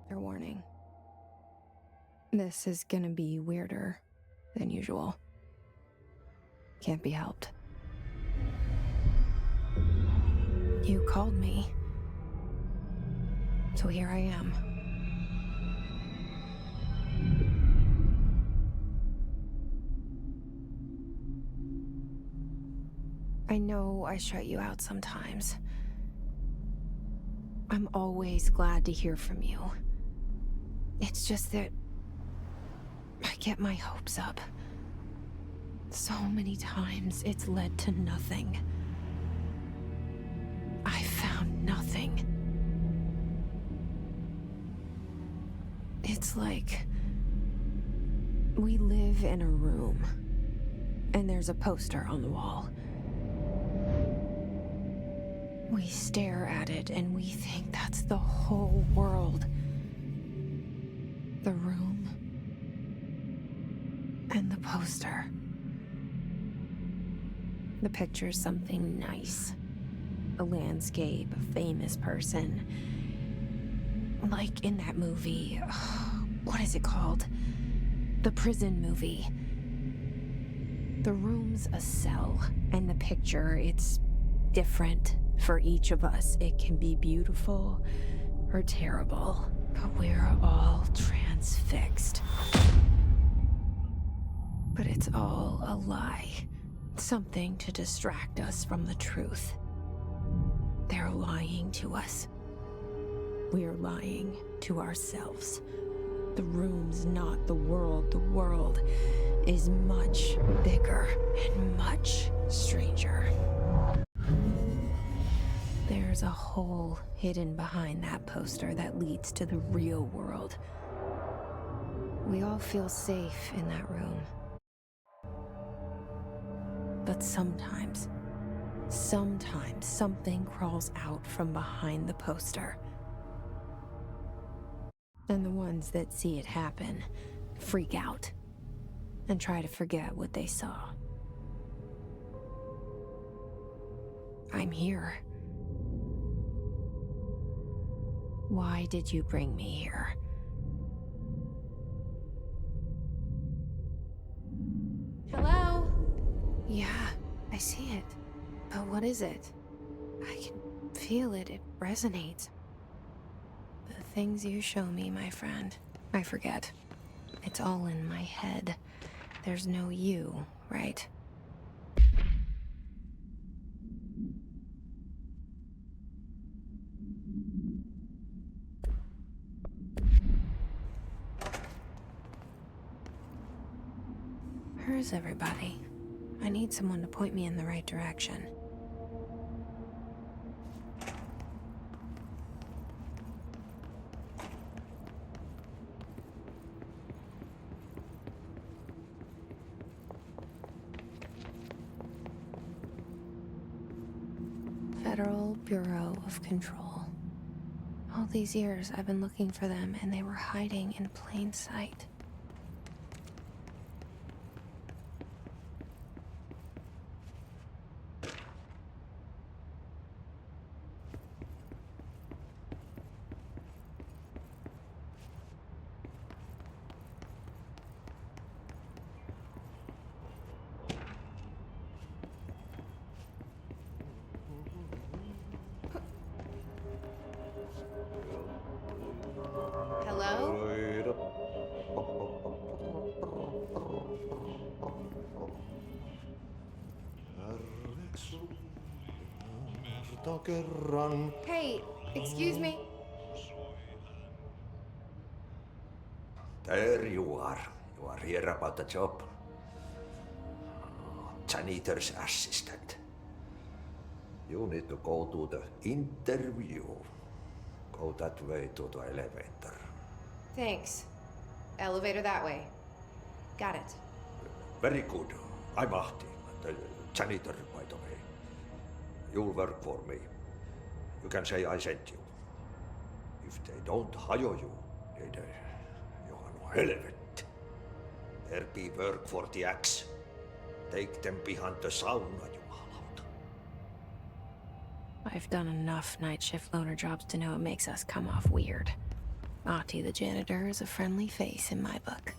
Your warning. This is gonna be weirder than usual. Can't be helped. You called me. So here I am. I know I shut you out sometimes. I'm always glad to hear from you. It's just that I get my hopes up. So many times it's led to nothing. I found nothing. It's like we live in a room, and there's a poster on the wall. We stare at it and we think that's the whole world. The room and the poster. The picture's something nice. A landscape, a famous person. Like in that movie, what is it called? The prison movie. The room's a cell, and the picture, it's different for each of us. It can be beautiful or terrible, but we're all transfixed. But it's all a lie. Something to distract us from the truth. They're lying to us. We're lying to ourselves. The room's not the world. The world is much bigger and much stranger. There's a hole hidden behind that poster that leads to the real world. We all feel safe in that room. But sometimes something crawls out from behind the poster. And the ones that see it happen freak out and try to forget what they saw. I'm here. Why did you bring me here? Hello? Yeah, I see it. But what is it? I can feel it. It resonates. The things you show me, my friend, I forget. It's all in my head. There's no you, right? Where's everybody? I need someone to point me in the right direction. Federal Bureau of Control. All these years I've been looking for them, and they were hiding in plain sight. Hello? Hey, excuse me. There you are. You are here about the job. Janitor's assistant. You need to go to the interview. Go that way to the elevator. Thanks. Elevator that way. Got it. Very good. I'm Ahti, the janitor, by the way. You'll work for me. You can say I sent you. If they don't hire you, then you are no helvet. There be work for the axe. Take them behind the sauna, jumalauta. I've done enough night shift loner jobs to know it makes us come off weird. Ahti the janitor is a friendly face in my book.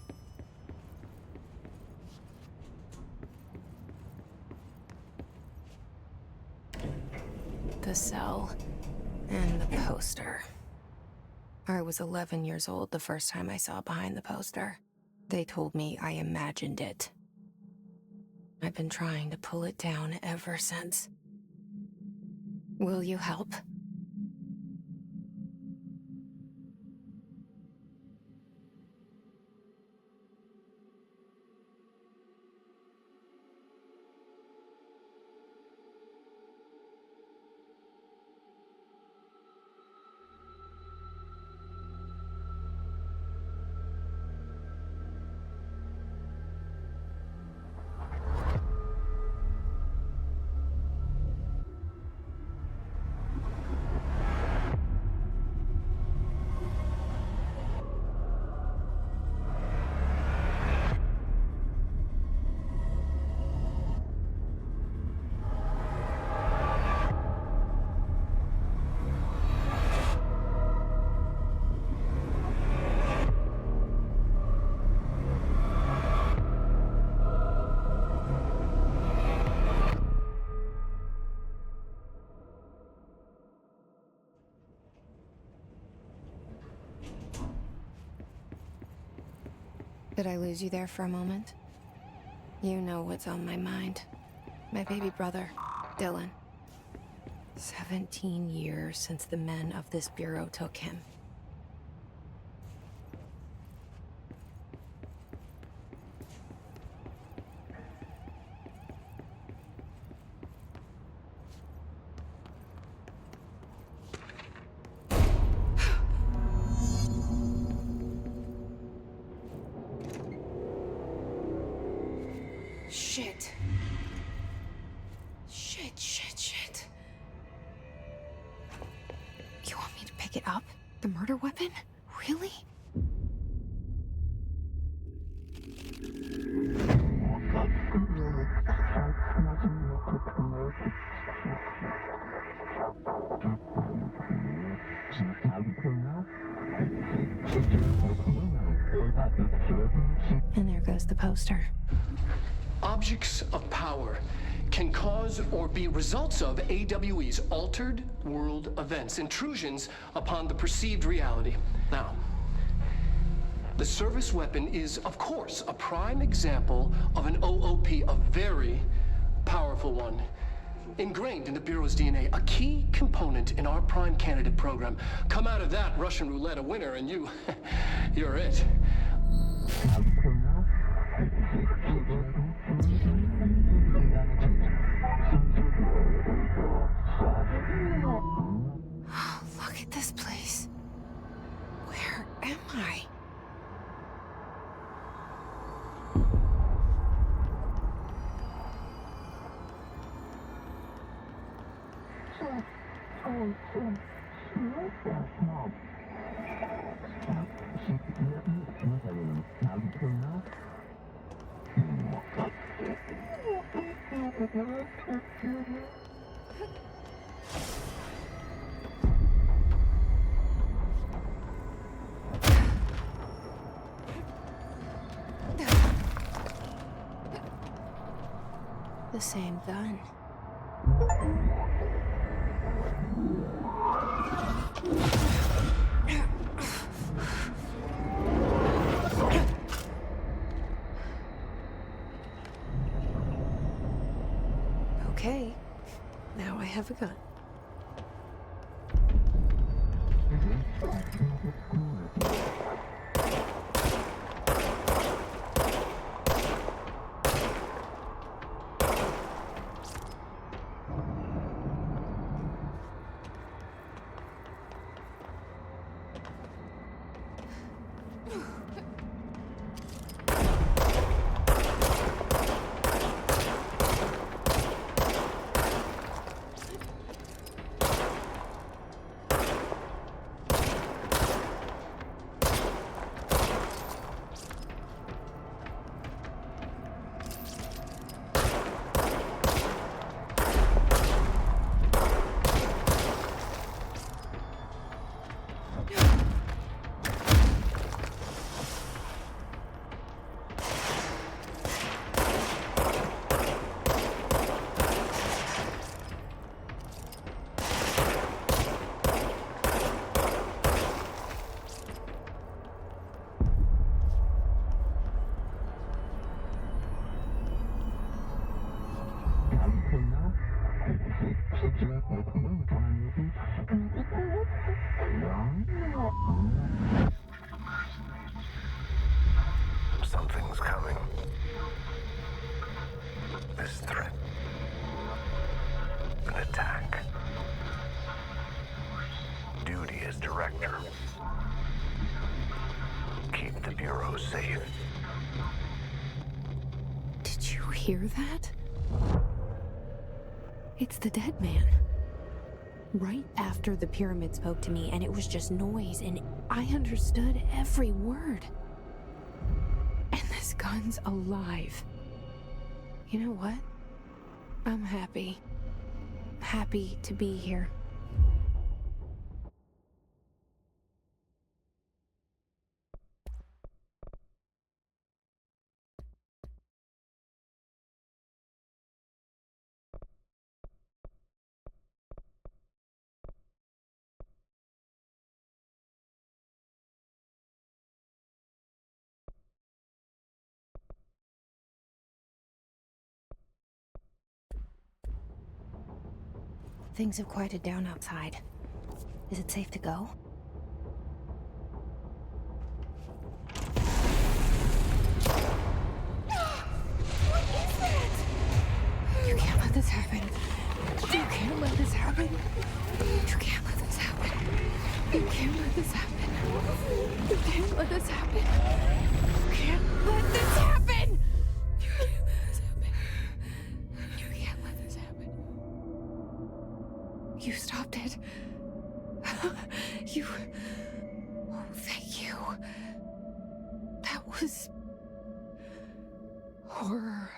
The cell and the poster. I was 11 years old the first time I saw behind the poster. They told me I imagined it. I've been trying to pull it down ever since. Will you help? Did I lose you there for a moment? You know what's on my mind. My baby brother, Dylan. 17 years since the men of this bureau took him. Shit. Shit. You want me to pick it up? The murder weapon? Really? And there goes the poster. Objects of power can cause or be results of AWE's altered world events, intrusions upon the perceived reality. Now, the service weapon is, of course, a prime example of an OOP, a very powerful one. Ingrained in the Bureau's DNA, a key component in our prime candidate program. Come out of that Russian roulette a winner and you're it. Look at this place. Where am I? The same gun. Okay, now I have a gun. was coming. This threat. An attack. Duty as director. Keep the Bureau safe. Did you hear that? It's the dead man. Right after the pyramid spoke to me, and it was just noise, and I understood every word. And this gun's alive. You know what? I'm happy. Happy to be here. Things have quieted down outside. Is it safe to go? What is that? You can't let this happen. You can't let this happen. You can't let this happen. You can't let this happen. You can't let this happen. You can't let this happen. You can't let this happen. You can't let this happen. You stopped it. You... Oh, thank you. That was... horror.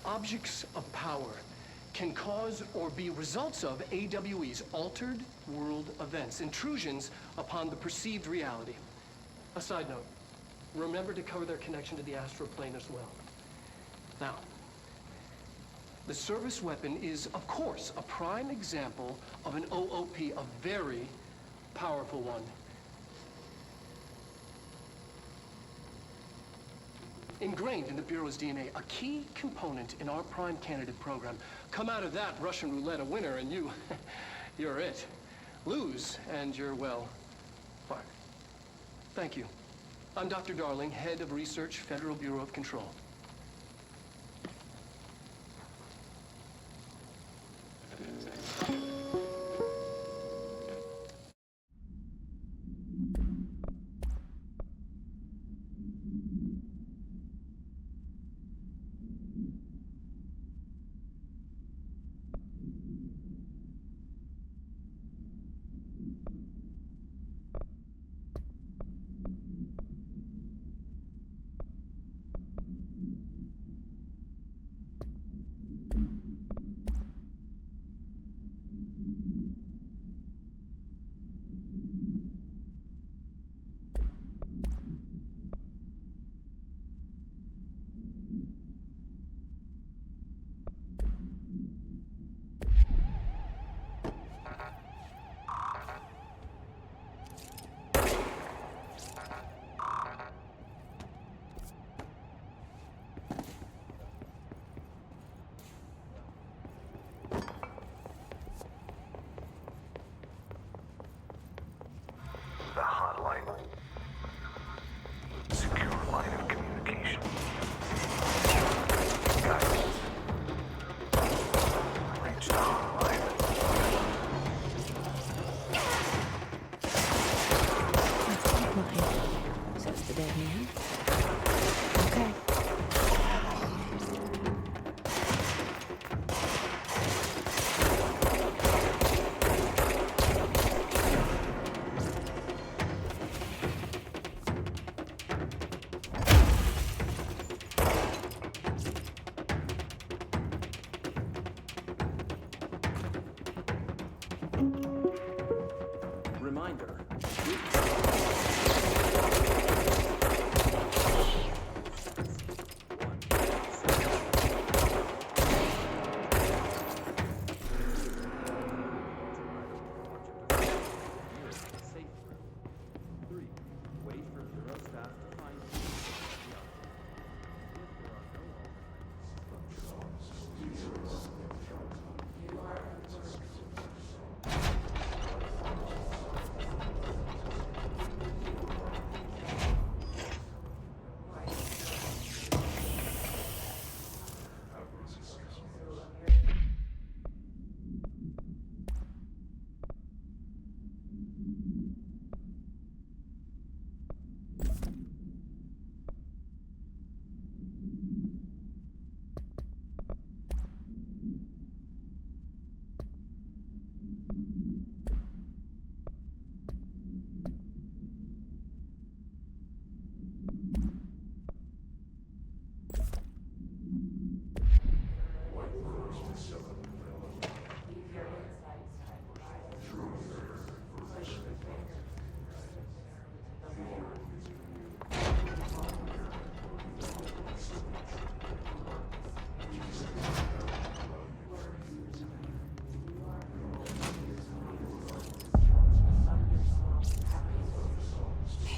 Objects of power can cause or be results of AWE's altered world events, intrusions upon the perceived reality. A side note, remember to cover their connection to the astral plane as well. Now, the service weapon is, of course, a prime example of an OOP, a very powerful one. Ingrained in the Bureau's DNA, a key component in our prime candidate program. Come out of that Russian roulette a winner and you're it. Lose and you're, well, fired. Thank you. I'm Dr. Darling, Head of Research, Federal Bureau of Control.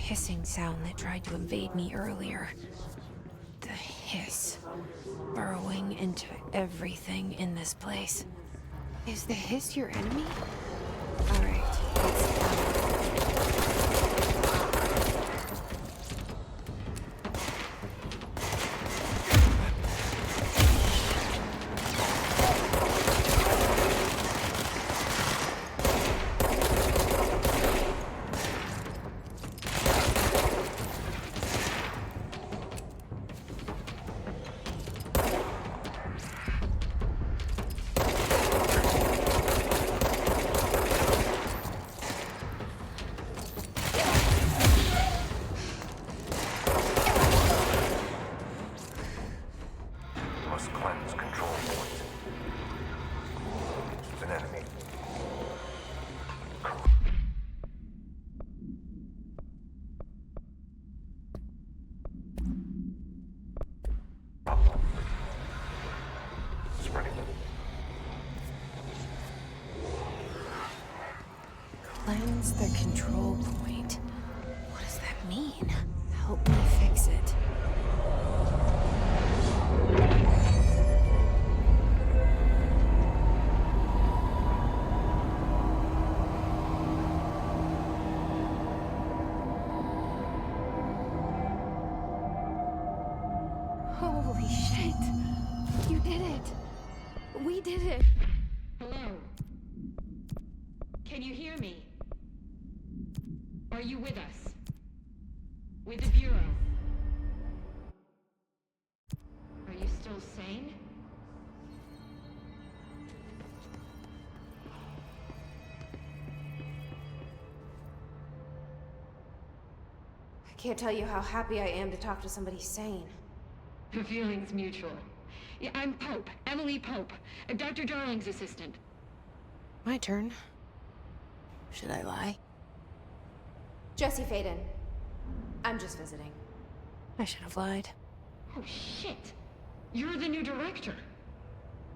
hissing sound that tried to invade me earlier. The hiss, burrowing into everything in this place. Is the hiss your enemy? All right, Must cleanse control point. An enemy. Problem. Spreading. cleanse the control point. What does that mean? Help me fix it. Holy shit. You did it. We did it. Hello? Can you hear me? Are you with us? With the Bureau? Are you still sane? I can't tell you how happy I am to talk to somebody sane. The feeling's mutual. Yeah, I'm Pope, Emily Pope, Dr. Darling's assistant. My turn. Should I lie? Jesse Faden. I'm just visiting. I should have lied. Oh, shit. You're the new director.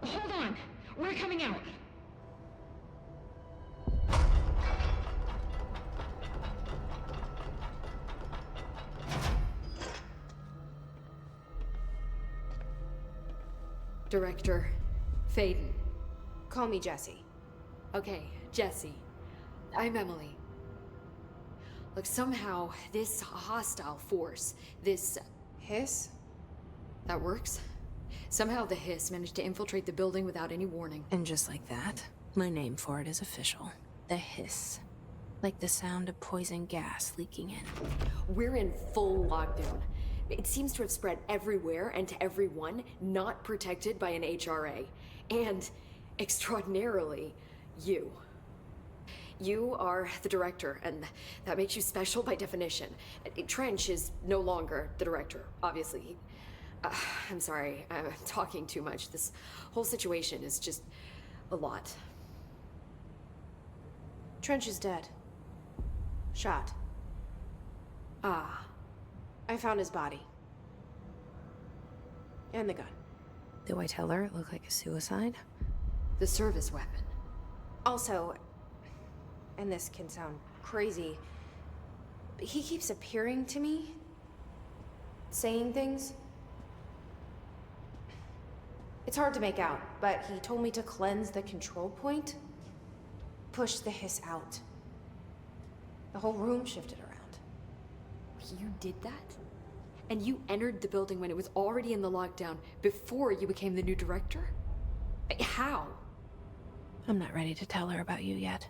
Hold on. We're coming out. Director Faden. Call me Jesse. Okay, Jesse. I'm Emily. Look, somehow this hostile force, this... Hiss? that works? Somehow the hiss managed to infiltrate the building without any warning. And just like that, my name for it is official. The hiss. Like the sound of poison gas leaking in. We're in full lockdown. It seems to have spread everywhere and to everyone not protected by an HRA. And, extraordinarily, you. You are the director, and that makes you special by definition. Trench is no longer the director, obviously. I'm sorry, I'm talking too much. This whole situation is just a lot. Trench is dead. Shot. Ah. I found his body. And the gun. Do I tell her it looked like a suicide? The service weapon. Also, and this can sound crazy, but he keeps appearing to me, saying things. It's hard to make out, but he told me to cleanse the control point, push the hiss out. The whole room shifted around. You did that? And you entered the building when it was already in the lockdown before you became the new director? How? I'm not ready to tell her about you yet.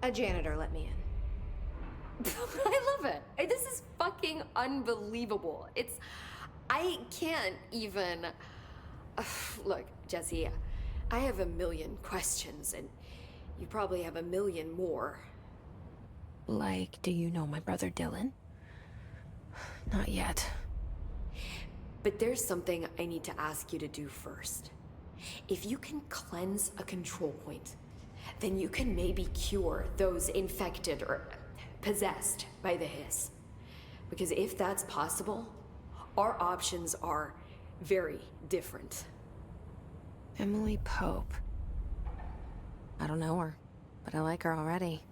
A janitor let me in. I love it. This is fucking unbelievable. I can't even... Look, Jesse, I have a million questions, and you probably have a million more. Like, do you know my brother Dylan? Not yet. But there's something I need to ask you to do first. If you can cleanse a control point, then you can maybe cure those infected or possessed by the hiss. Because if that's possible, our options are very different. Emily Pope. I don't know her, but I like her already.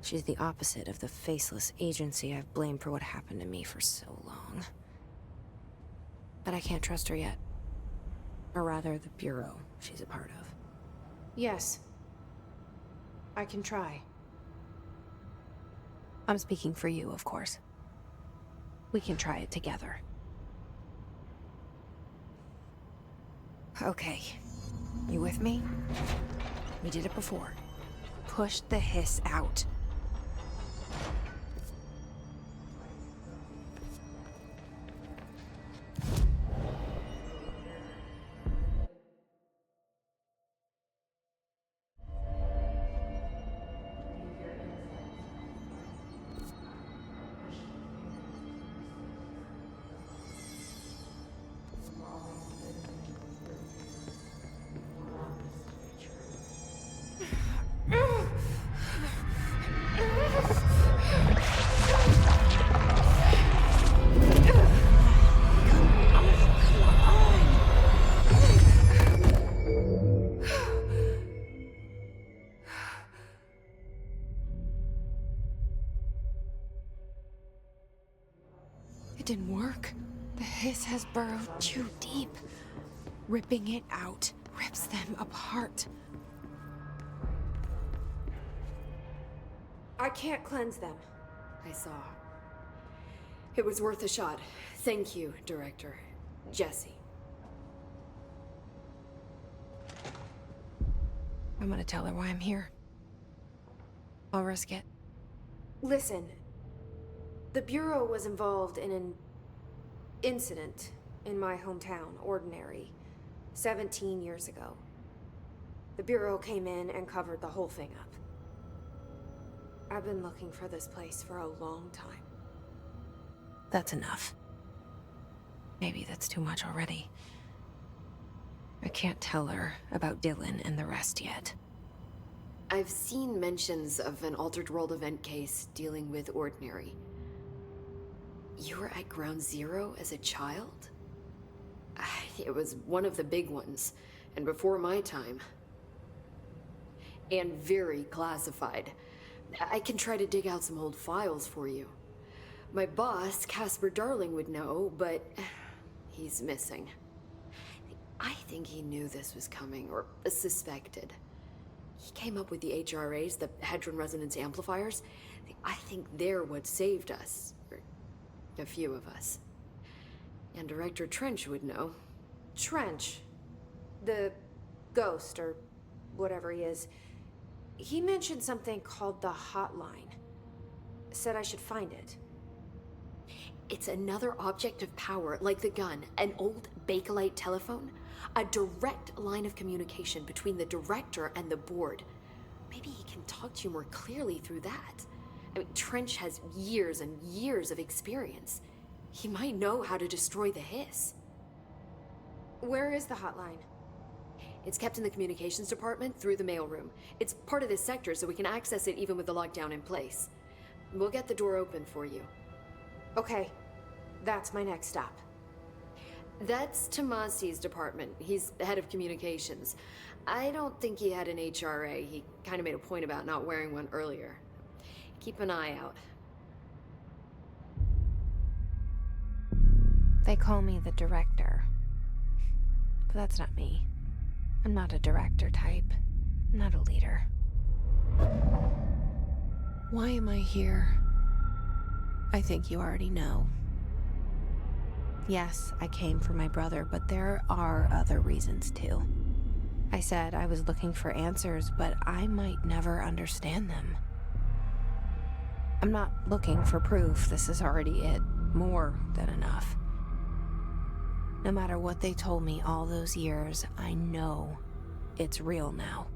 She's the opposite of the faceless agency I've blamed for what happened to me for so long. But I can't trust her yet. Or rather, the Bureau she's a part of. Yes. I can try. I'm speaking for you, of course. We can try it together. Okay. You with me? We did it before. Push the hiss out. It didn't work. The hiss has burrowed too deep. Ripping it out rips them apart. I can't cleanse them. I saw. It was worth a shot. Thank you, Director. Jesse. I'm gonna tell her why I'm here. I'll risk it. Listen, the Bureau was involved in an incident in my hometown, Ordinary, 17 years ago. The Bureau came in and covered the whole thing up. I've been looking for this place for a long time. That's enough. Maybe that's too much already. I can't tell her about Dylan and the rest yet. I've seen mentions of an Altered World event case dealing with Ordinary. You were at Ground Zero as a child? It was one of the big ones, and before my time. And very classified. I can try to dig out some old files for you. My boss, Casper Darling, would know, but he's missing. I think he knew this was coming, or suspected. He came up with the HRAs, the Hadron Resonance Amplifiers. I think they're what saved us. Or a few of us. And Director Trench would know. Trench, the ghost, or whatever he is, he mentioned something called the Hotline. Said I should find it. It's another object of power, like the gun, an old Bakelite telephone. A direct line of communication between the director and the board. Maybe he can talk to you more clearly through that. I mean, Trench has years and years of experience. He might know how to destroy the hiss. Where is the hotline? It's kept in the communications department through the mailroom. It's part of this sector, so we can access it even with the lockdown in place. We'll get the door open for you. Okay, that's my next stop. That's Tomasi's department. He's the head of communications. I don't think he had an HRA. He kind of made a point about not wearing one earlier. Keep an eye out. They call me the director. But that's not me. I'm not a director type. I'm not a leader. Why am I here? I think you already know. Yes, I came for my brother, but there are other reasons too. I said I was looking for answers, but I might never understand them. I'm not looking for proof. This is already it. More than enough. No matter what they told me all those years, I know it's real now.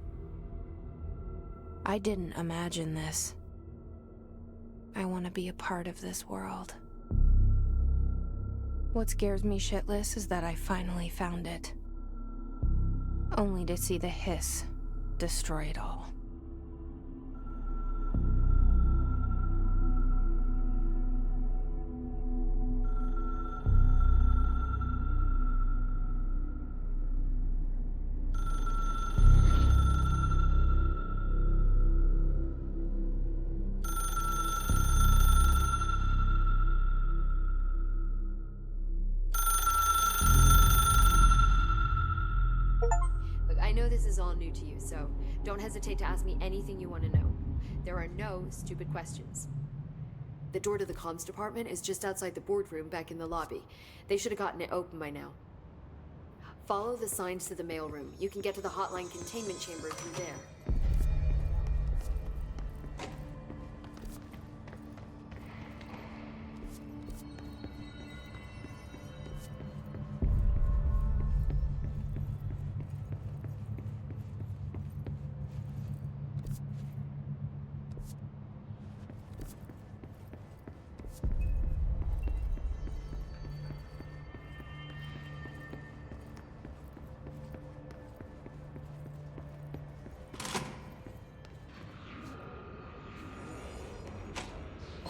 I didn't imagine this. I want to be a part of this world. What scares me shitless is that I finally found it. Only to see the hiss destroy it all. all new to you, so don't hesitate to ask me anything you want to know. There are no stupid questions. The door to the comms department is just outside the boardroom back in the lobby. They should have gotten it open by now. Follow the signs to the mailroom. You can get to the hotline containment chamber through there.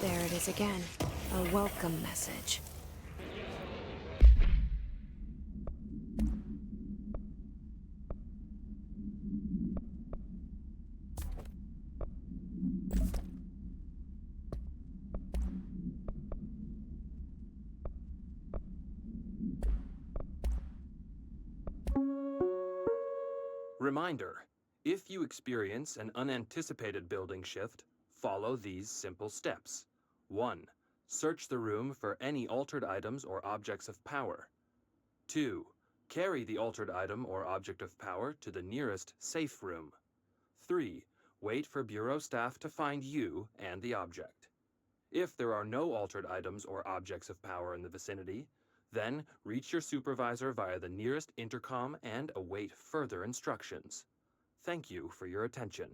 There it is again. A welcome message. Reminder: if you experience an unanticipated building shift, follow these simple steps. 1. Search the room for any altered items or objects of power. 2. Carry the altered item or object of power to the nearest safe room. 3. Wait for Bureau staff to find you and the object. If there are no altered items or objects of power in the vicinity, then reach your supervisor via the nearest intercom and await further instructions. Thank you for your attention.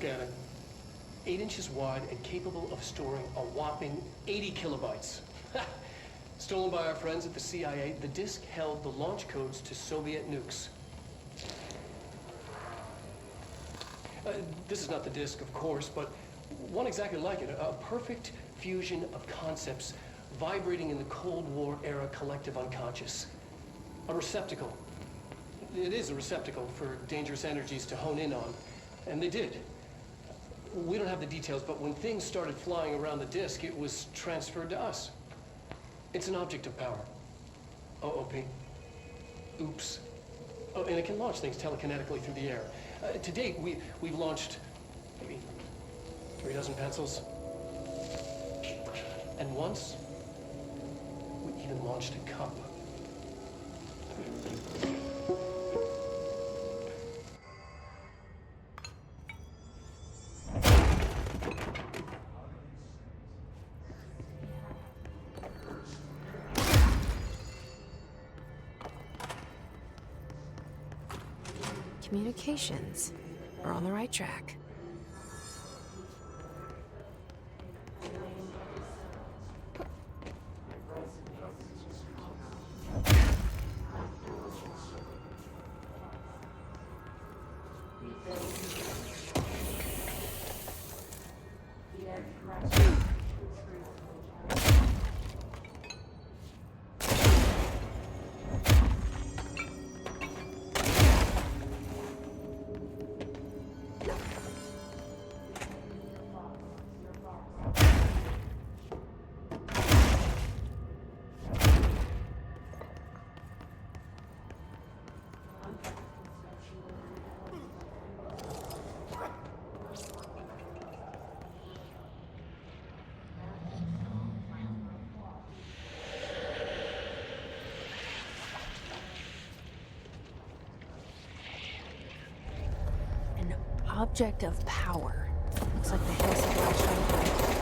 Look at it. 8 inches wide and capable of storing a whopping 80 kilobytes. Stolen by our friends at the CIA, the disk held the launch codes to Soviet nukes. This is not the disk, of course, but one exactly like it. A perfect fusion of concepts vibrating in the Cold War era collective unconscious. A receptacle. It is a receptacle for dangerous energies to hone in on. And they did. We don't have the details, but when things started flying around the disk, it was transferred to us. It's an object of power. OOP. Oops. Oh, and it can launch things telekinetically through the air. To date, we've launched maybe 3 dozen pencils. And once, we even launched a cup. Communications. We're on the right track. Object of power. Looks like the house of ARŞİVİ.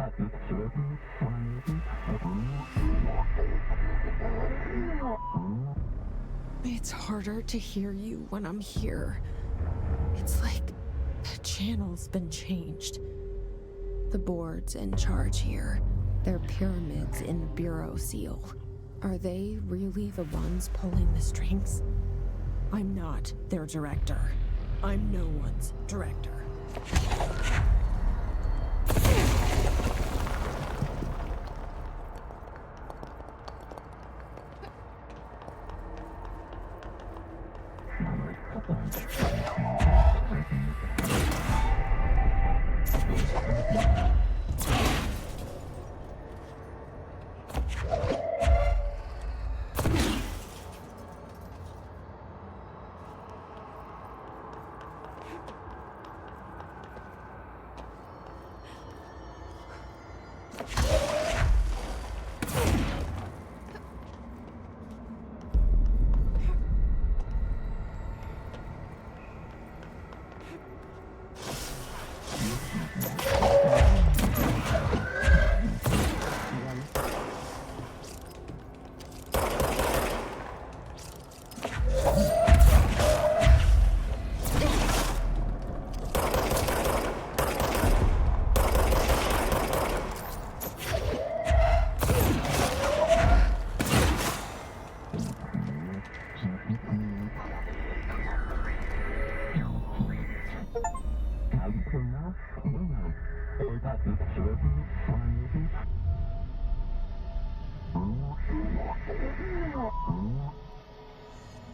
We need to find it. It's harder to hear you when I'm here. It's like the channel's been changed. The board's in charge here. They're pyramids in the Bureau seal. Are they really the ones pulling the strings? I'm not their director. I'm no one's director.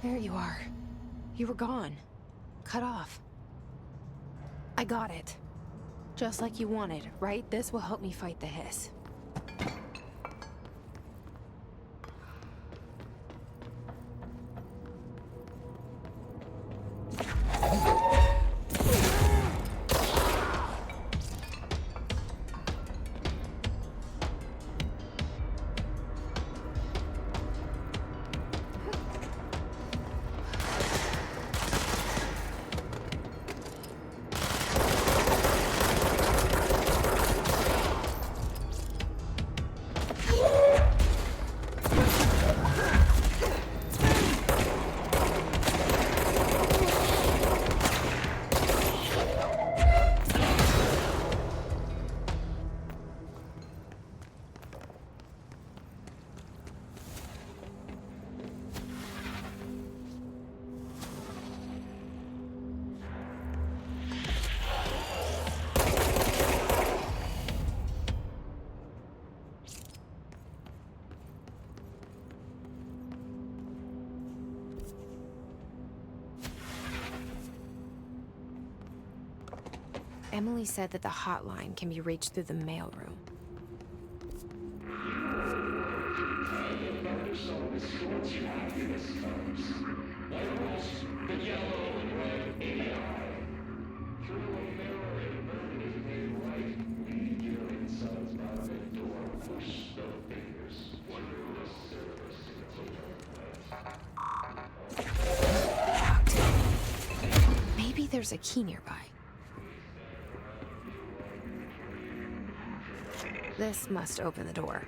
There you are. You were gone. Cut off. I got it. Just like you wanted, right? This will help me fight the hiss. Emily said that the hotline can be reached through the mailroom. Maybe there's a key nearby. This must open the door.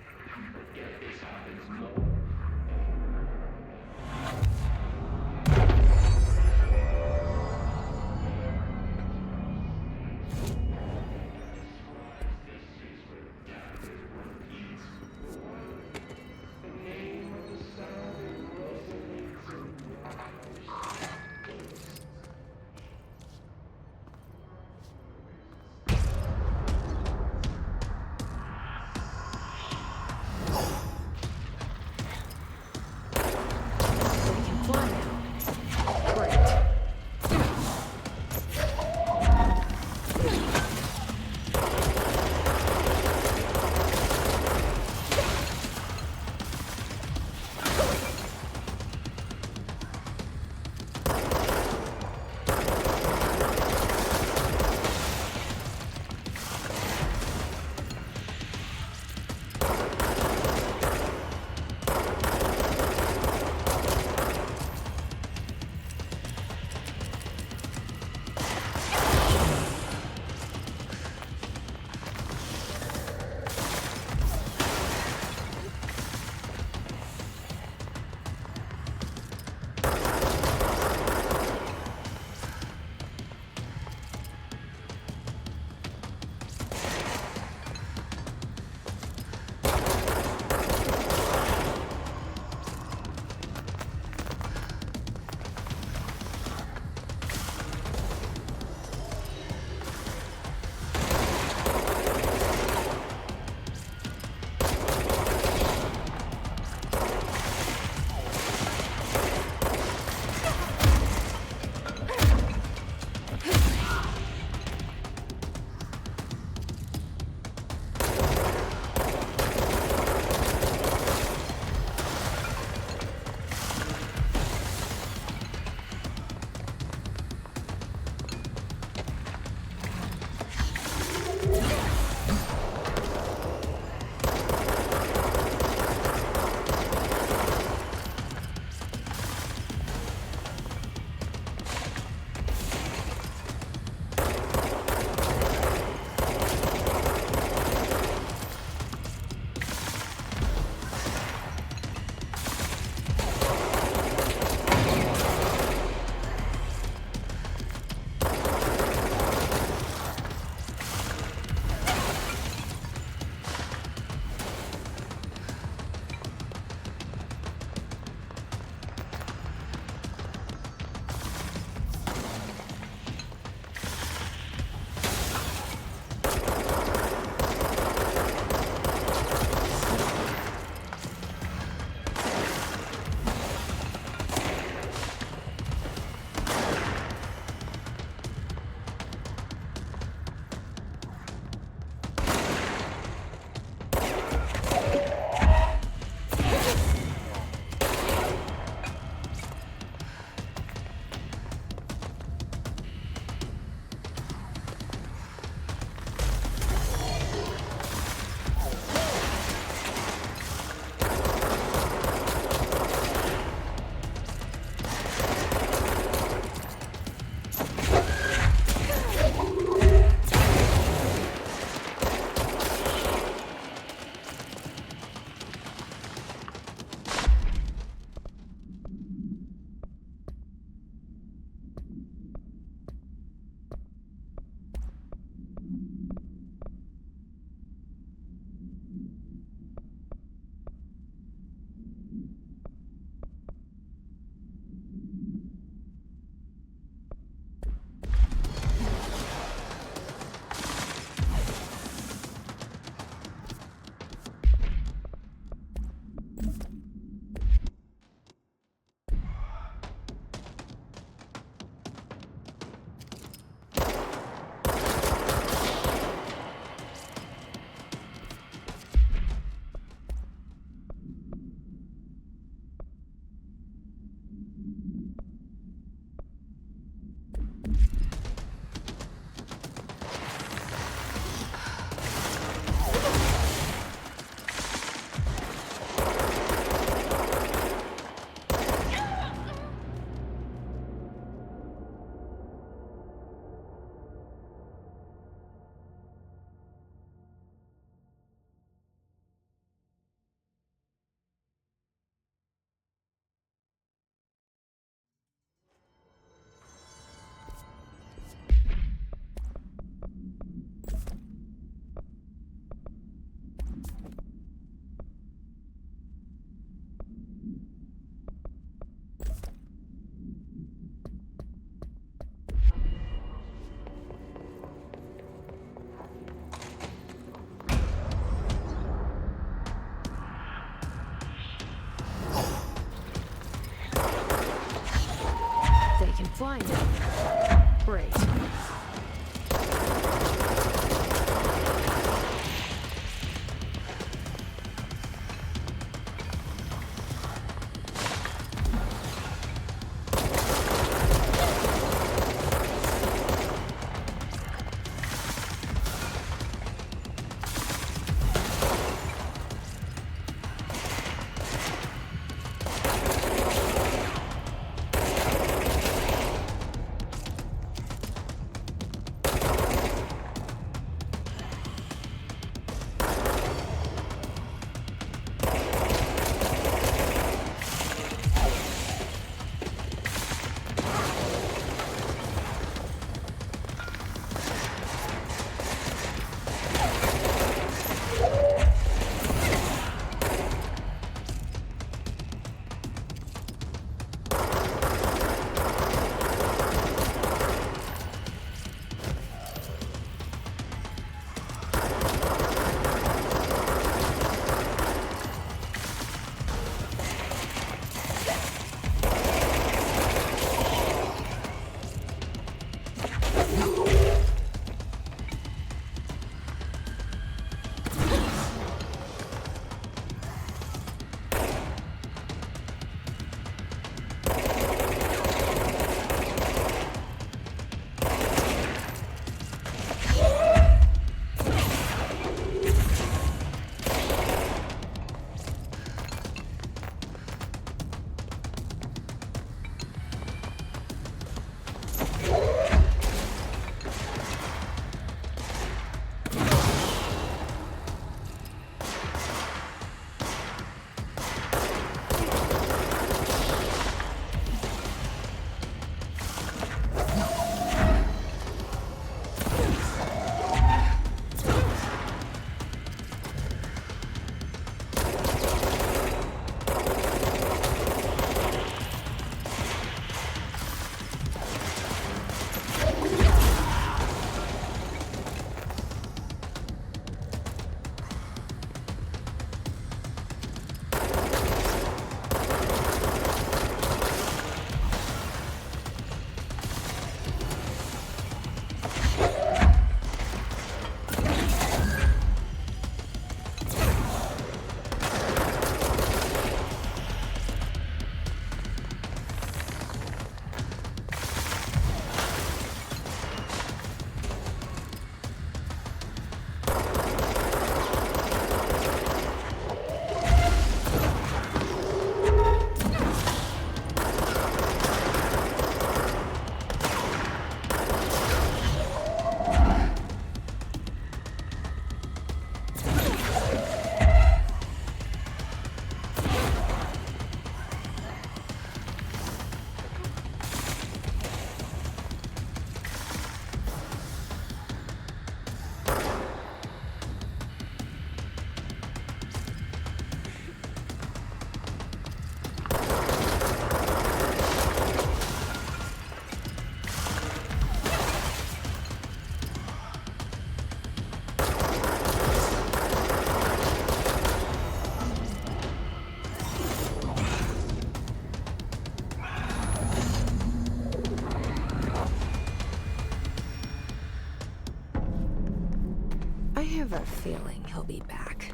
a feeling he'll be back.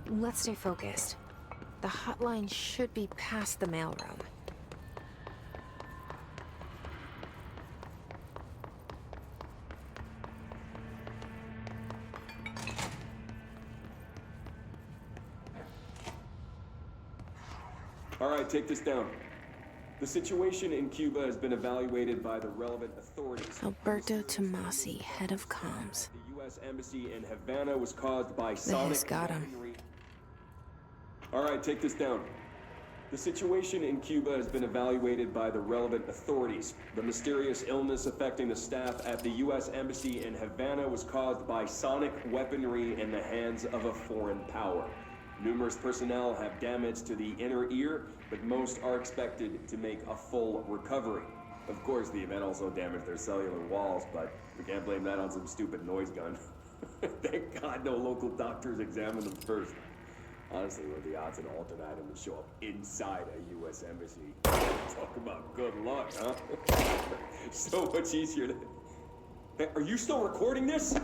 Let's stay focused. The hotline should be past the mailroom. All right, take this down. The situation in Cuba has been evaluated by the relevant authorities. Alberto Tomasi, head of comms. The U.S. Embassy in Havana was caused by The sonic hiss got him. weaponry. All right, take this down. The situation in Cuba has been evaluated by the relevant authorities. The mysterious illness affecting the staff at the U.S. Embassy in Havana was caused by sonic weaponry in the hands of a foreign power. Numerous personnel have damage to the inner ear, but most are expected to make a full recovery. Of course, the event also damaged their cellular walls, but we can't blame that on some stupid noise gun. Thank God no local doctors examined them first. Honestly, what are the odds an alternate item would show up inside a U.S. embassy? Talk about good luck, huh? So much easier to... Hey, are you still recording this?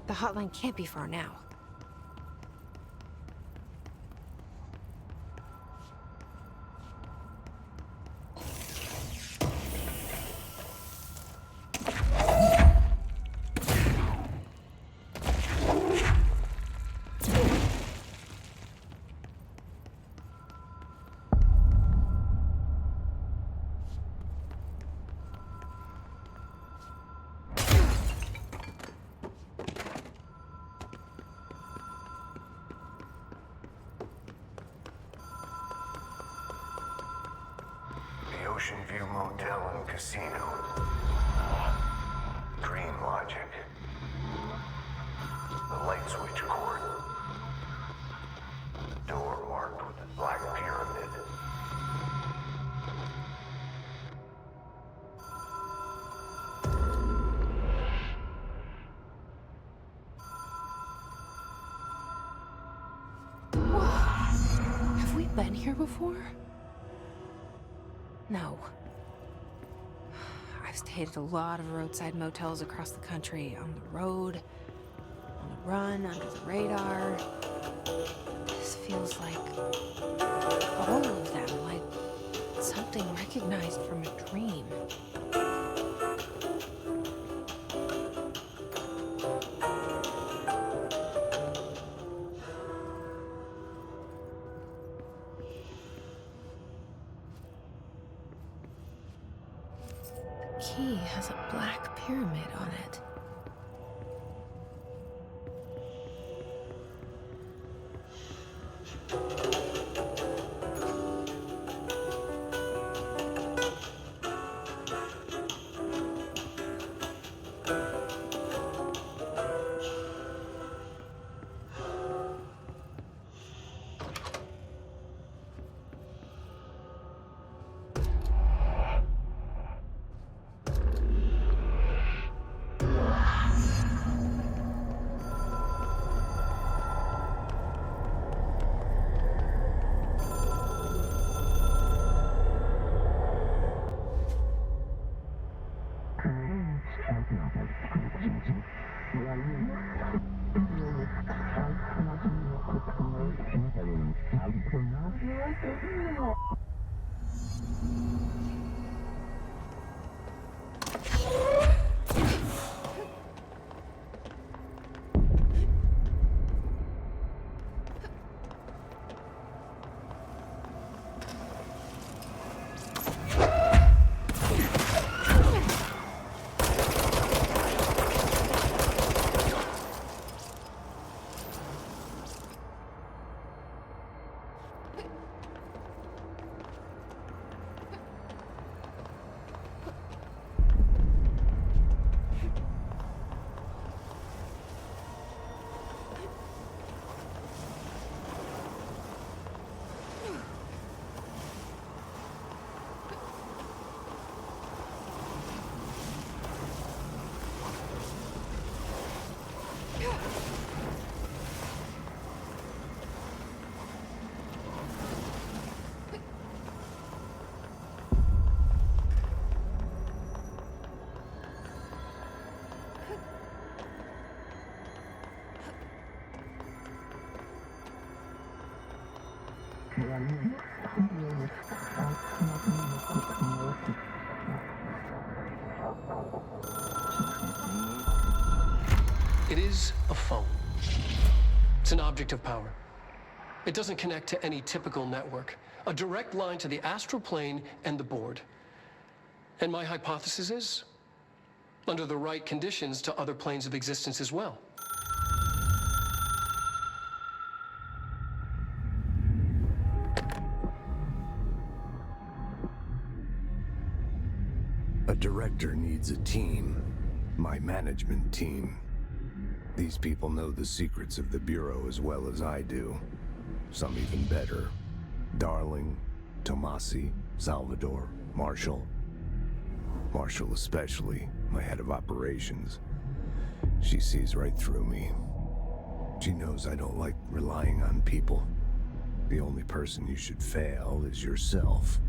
The hotline can't be far now. The Ocean View Motel and Casino. Dream Logic. The light switch cord. Door marked with a black pyramid. Have we been here before? No. I've stayed at a lot of roadside motels across the country, on the road, on the run, under the radar. This feels like all of them, like something recognized from a dream. The key has a black pyramid on it. It's an object of power. It doesn't connect to any typical network. A direct line to the astral plane and the board. And my hypothesis is, under the right conditions, to other planes of existence as well. A director needs a team. My management team. These people know the secrets of the Bureau as well as I do. Some even better. Darling, Tomasi, Salvador, Marshall. Marshall especially, my head of operations. She sees right through me. She knows I don't like relying on people. The only person you should fail is yourself.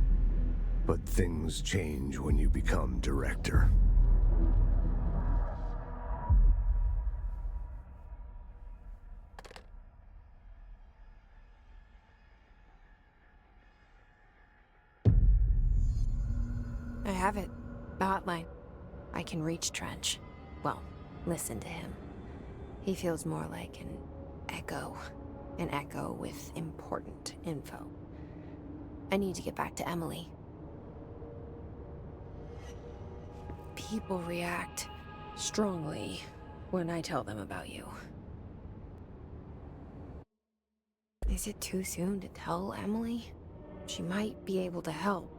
But things change when you become director. I have it. The hotline. I can reach Trench. Well, listen to him. He feels more like an echo. An echo with important info. I need to get back to Emily. People react strongly when I tell them about you. Is it too soon to tell Emily? She might be able to help.